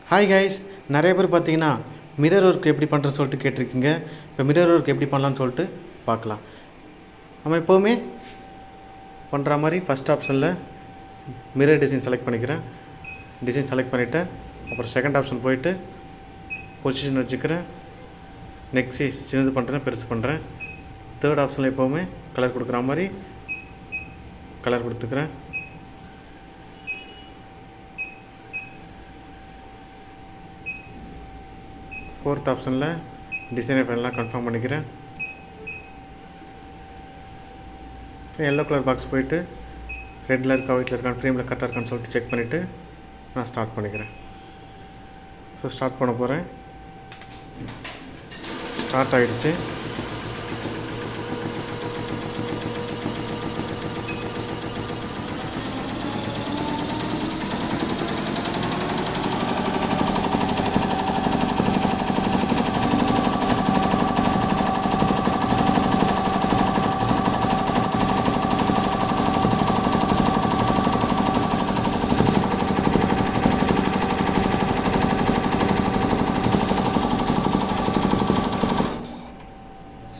Hi guys, நிறைய பேர் பார்த்தீங்கன்னா மிரர் ஒர்க் எப்படி பண்ணுறதுன்னு சொல்லிட்டு கேட்டிருக்கீங்க. இப்போ மிரர் ஒர்க் எப்படி பண்ணலான்னு சொல்லிட்டு பார்க்கலாம். நம்ம எப்போவுமே பண்ணுற மாதிரி ஃபஸ்ட் ஆப்ஷனில் மிரர் டிசைன் செலக்ட் பண்ணிக்கிறேன். டிசைன் செலக்ட் பண்ணிவிட்டேன். அப்புறம் செகண்ட் ஆப்ஷன் போயிட்டு பொசிஷன் வச்சுக்கிறேன். நெக்ஸ்ட் சின்னது பண்ணுறேன், பெருசு பண்ணுறேன். தேர்ட் ஆப்ஷனில் எப்போவுமே கலர் கொடுக்குற மாதிரி கலர் கொடுத்துக்கிறேன். ஃபோர்த் ஆப்ஷனில் டிசைனை பண்ணலாம் கன்ஃபார்ம் பண்ணிக்கிறேன். எல்லோ கலர் பாக்ஸ் போயிட்டு ரெட்டில் இருக்கா ஒயிட்டில் இருக்கான்னு ஃப்ரேமில் கரெக்டாக இருக்கான்னு சொல்லிட்டு செக் பண்ணிவிட்டு நான் ஸ்டார்ட் பண்ணிக்கிறேன். ஸோ ஸ்டார்ட் பண்ண போகிறேன். ஸ்டார்ட் ஆகிடுச்சு.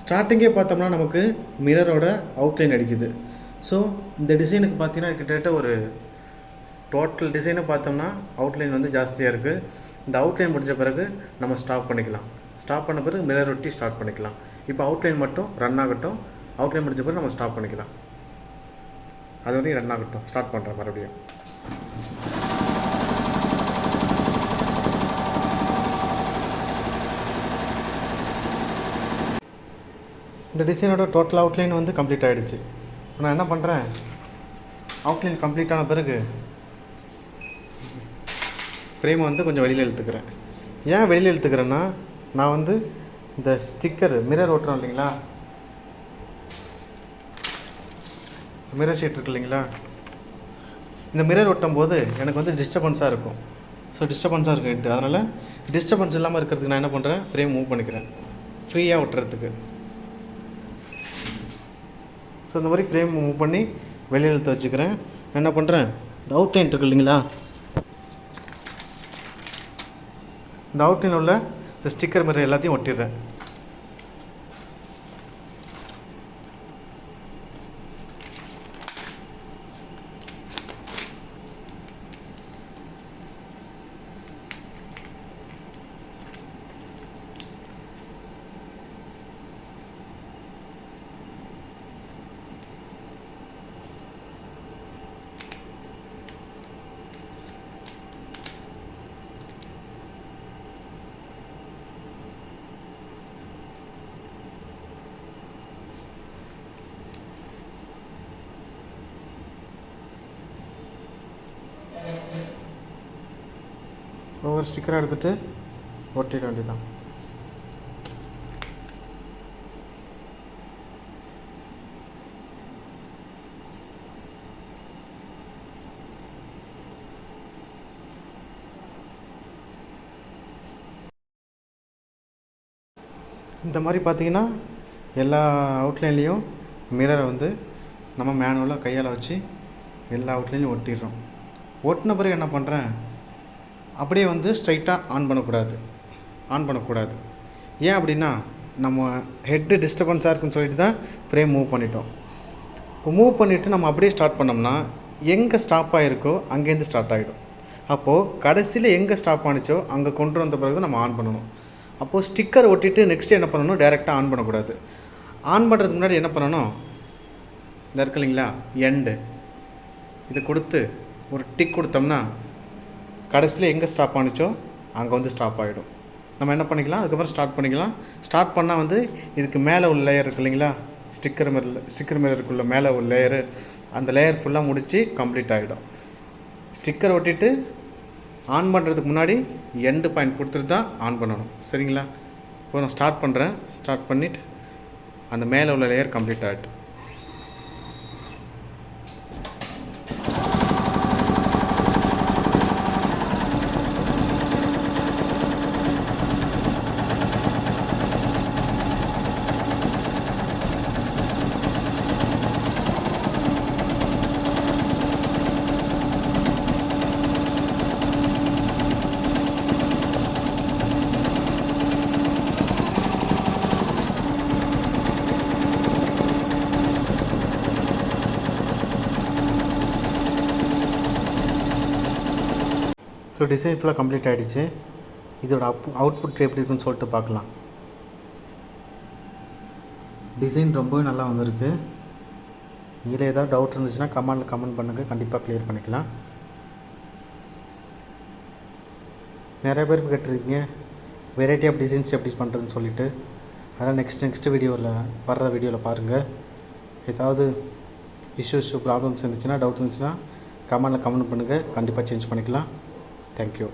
ஸ்டார்டிங்கே பார்த்தோம்னா நமக்கு மிரரோட அவுட்லைன் அடிக்குது. ஸோ இந்த டிசைனுக்கு பார்த்தீங்கன்னா கிட்டத்தட்ட ஒரு டோட்டல் டிசைனை பார்த்தோம்னா அவுட்லைன் வந்து ஜாஸ்தியாக இருக்குது. இந்த அவுட்லைன் முடிஞ்ச பிறகு நம்ம ஸ்டாப் பண்ணிக்கலாம். ஸ்டாப் பண்ண பிறகு மிரர் ஒட்டி ஸ்டார்ட் பண்ணிக்கலாம். இப்போ அவுட்லைன் மட்டும் ரன் ஆகட்டும். அவுட்லைன் முடிஞ்ச பிறகு நம்ம ஸ்டாப் பண்ணிக்கலாம். அது வரையும் ரன் ஆகட்டும். ஸ்டார்ட் பண்ணுறேன் மறுபடியும். இந்த டிசைனோட டோட்டல் அவுட்லைன் வந்து கம்ப்ளீட் ஆகிடுச்சு. நான் என்ன பண்ணுறேன், அவுட்லைன் கம்ப்ளீட் ஆன பிறகு ஃப்ரேமை வந்து கொஞ்சம் வெளியில் இழுத்துக்கிறேன். ஏன் வெளியில் இழுத்துக்கிறேன்னா, நான் வந்து இந்த ஸ்டிக்கர் மிரர் ஓட்டுறோம் இல்லைங்களா, மிரர் ஷீட் இருக்கு இல்லைங்களா, இந்த மிரர் ஒட்டும் போது எனக்கு வந்து டிஸ்டர்பன்ஸாக இருக்கும். ஸோ டிஸ்டர்பன்ஸாக இருக்குன்ட்டு அதனால் டிஸ்டர்பன்ஸ் இல்லாமல் இருக்கிறதுக்கு நான் என்ன பண்ணுறேன், ஃப்ரேம் மூவ் பண்ணிக்கிறேன் ஃப்ரீயாக ஒட்டுறதுக்கு. ஸோ இந்த மாதிரி ஃப்ரேம் மூவ் பண்ணி வெளியில் எடுத்து வச்சுக்கிறேன். என்ன பண்ணுறேன், இந்த அவுட்லைன் இருக்குது இல்லைங்களா, இந்த அவுட்லைன் உள்ள இந்த ஸ்டிக்கர் மிரர் எல்லாத்தையும் ஒட்டிடுறேன். ஒவ்வொரு ஸ்டிக்கராக எடுத்துகிட்டு ஒட்டிட வேண்டியதான். இந்த மாதிரி பார்த்தீங்கன்னா எல்லா அவுட்லைன்லேயும் மிரரை வந்து நம்ம மேனுவலாக கையால் வச்சு எல்லா அவுட்லைன்லையும் ஒட்டிடுறோம். ஒட்டின பிறகு என்ன பண்ணுறேன், அப்படியே வந்து ஸ்ட்ரைட்டாக ஆன் பண்ணக்கூடாது. ஏன் அப்படின்னா, நம்ம ஹெட்டு டிஸ்டர்பன்ஸாக இருக்குன்னு சொல்லிட்டு தான் ஃப்ரேம் மூவ் பண்ணிட்டோம். இப்போ மூவ் பண்ணிவிட்டு நம்ம அப்படியே ஸ்டார்ட் பண்ணோம்னா எங்கே ஸ்டாப் ஆகிருக்கோ அங்கேருந்து ஸ்டார்ட் ஆகிடும். அப்போது கடைசியில் எங்கே ஸ்டாப் ஆனிச்சோ அங்கே கொண்டு வந்த பிறகு நம்ம ஆன் பண்ணணும். அப்போது ஸ்டிக்கர் ஒட்டிட்டு நெக்ஸ்ட்டு என்ன பண்ணணும், டைரெக்டாக ஆன் பண்ணக்கூடாது. ஆன் பண்ணுறதுக்கு முன்னாடி என்ன பண்ணணும், இந்த இருக்கு இல்லைங்களா எண்டு, இது கொடுத்து ஒரு டிக் கொடுத்தோம்னா கடைசியில் எங்கே ஸ்டாப் ஆனிச்சோ அங்கே வந்து ஸ்டாப் ஆகிடும். நம்ம என்ன பண்ணிக்கலாம், அதுக்கப்புறம் ஸ்டார்ட் பண்ணிக்கலாம். ஸ்டார்ட் பண்ணால் வந்து இதுக்கு மேலே உள்ள லேயர் இருக்குது இல்லைங்களா, ஸ்டிக்கர் மிரருக்குள்ள மேலே உள்ள லேயரு, அந்த லேயர் ஃபுல்லாக முடித்து கம்ப்ளீட் ஆகிடும். ஸ்டிக்கர் ஒட்டிட்டு ஆன் பண்ணுறதுக்கு முன்னாடி எண்டு பாயிண்ட் கொடுத்துட்டு தான் ஆன் பண்ணணும். சரிங்களா? இப்போ நான் ஸ்டார்ட் பண்ணுறேன். ஸ்டார்ட் பண்ணிவிட்டு அந்த மேலே உள்ள லேயர் கம்ப்ளீட் ஆகிட்டு ஸோ டிசைன் ஃபுல்லாக கம்ப்ளீட் ஆகிடுச்சு. இதோட அவுட்புட் எப்படி இருக்குன்னு சொல்லிட்டு பார்க்கலாம். டிசைன் ரொம்பவே நல்லா வந்திருக்கு. இதில் ஏதாவது டவுட் இருந்துச்சுன்னா கமெண்ட் பண்ணுங்கள், கண்டிப்பாக க்ளியர் பண்ணிக்கலாம். நிறைய பேர் கேட்டிருக்கீங்க வெரைட்டி ஆஃப் டிசைன்ஸ் எப்படி பண்ணுறதுன்னு சொல்லிட்டு. அதனால் நெக்ஸ்ட் வீடியோவில் பாருங்கள். ஏதாவது இஷ்யூஸ் ப்ராப்ளம்ஸ் இருந்துச்சுன்னா டவுட்ஸ் இருந்துச்சுன்னா கமெண்ட் பண்ணுங்கள், கண்டிப்பாக சேஞ்ச் பண்ணிக்கலாம். தேங்க்யூ.